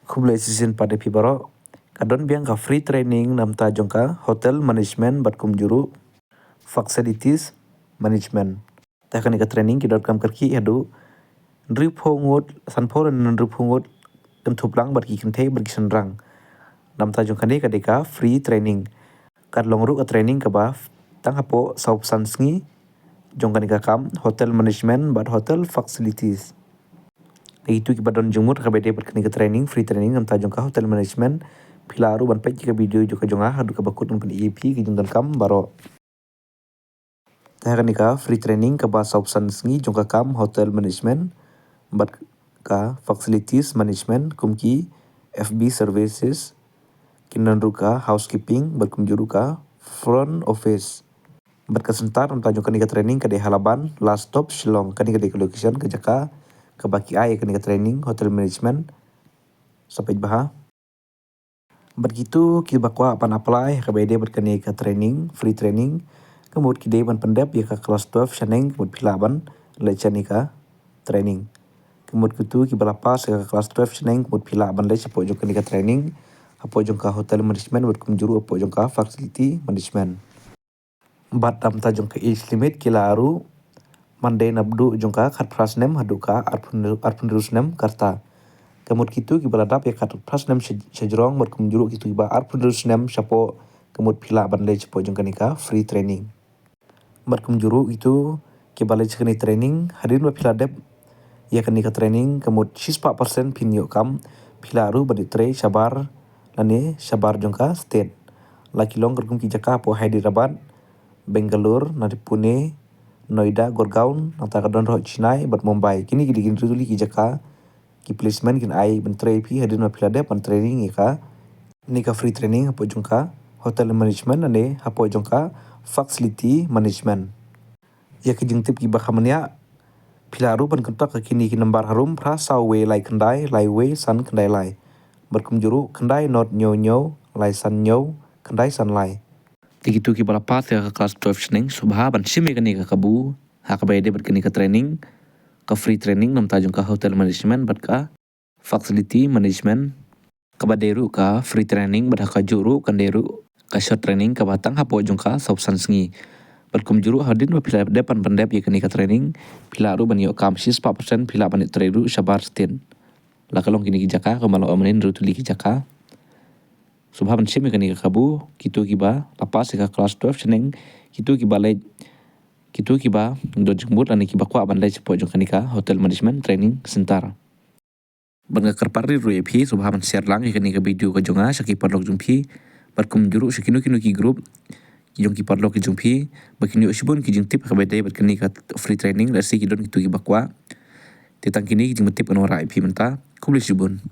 Kublai season pada pibaro kadon biang ka free training namta jongka hotel management bat kumjuru facilities management. Takani ka training ki kam karki hadu drip hongot sanpor nan drip hongot kentuplang bat ki kente bat ki senrang. Namta jongka ni kadeka free training. Kad longru ka training ka ba tang hapo saup sansngi jongka ni ka kam hotel management bat hotel facilities. Itu ki badon jumur ka bede bat ka training free training namta jongka hotel management pilaru ban pej ka video joka jonga hadu ka bakut kan EP ki jongkan kam baro. Takani ka free training ka ba saup sansngi jongka kam hotel management bat ka facilities management kumki FB services kinan ruka housekeeping bat kumjuru ka front office. Bat ka sentar namta jongka ni ka training ka de halaban last stop Shillong kani ka de location ka jaka ka baki ai kani ka training hotel management sampai baha. Bat gitu ki bakwa apan apply ka bede bat kani ka training free training kemud ki de ban pendep ya ka kelas 12 shaneng kemud pilaban lecha ni ka training. Kemud kutu ki balapas ka kelas 12 shaneng kemud pilaban lecha po jongka ni ka training apo jongka hotel management bat kumjuru apo jongka facility management. Bat namta jongka age limit kilaru mande nabdu jongka khat prasnem haduka arpun rusnem karta. Kemud kitu ki baladap ya khat prasnem sejrong bat kumjuru kitu ba arpun rusnem sapo kemud pilaban lecha po jongka ni ka free training. Bat kumjuru itu ki balai kani training hadin ba piladep ya kani ka training kemud 6% pinyo kam pilaru baditre sabar lani sabar jongka state. Laki long kerkum ki jaka po Hyderabad, Bangalore, nadi Pune, Noida, Gurgaon, nata kadon roh Chennai, bat Mumbai. Kini gidi tuli ki jaka ki placement kin ai bentre pi hadin ma pilade pan training ika ni ka free training apo jongka hotel management ane apo jongka facility management. Ya ki jeng tip ki bakamania pilaru pan kontak kini ki nambar harum pra sawe lai kendai lai we san kendai lai. Bat kumjuru kendai not nyo lai san nyo kendai san lai. Tigitu ki balapat ya ka kelas 12 sheneng subha ban shime kani ka kabu ha ka bede bat kani ka training ka free training namta jongka hotel management bat ka facility management ka baderu ka free training bat ka juru kanderu ka short training ka batang hapo jongka saup sansngi bat kumjuru hadin ba pila depan pendep ya kani ka training pilaru ban yo kam 4% pila ban treru sabar stin la kalong kini ki jaka ka malo amanin rutuli ki jaka subha ban shime kani ka kabu kitu ki ba lapas ka kelas 12 sheneng kitu ki balai kitu ki ba do jengmut ani ki bakwa ban lai cepo jongka ni ka hotel management training center. Ban ka kerpari ru EP subha ban share lang kani ka video ka jonga saki parlok jumpi bat kumjuru sakinu kinu ki group jongki parlok ki jumpi bakini usibun ki jeng tip ka bede bat kani ka free training la si ki don kitu ki bakwa titang kini ki jeng tip anora EP menta kublai sibun.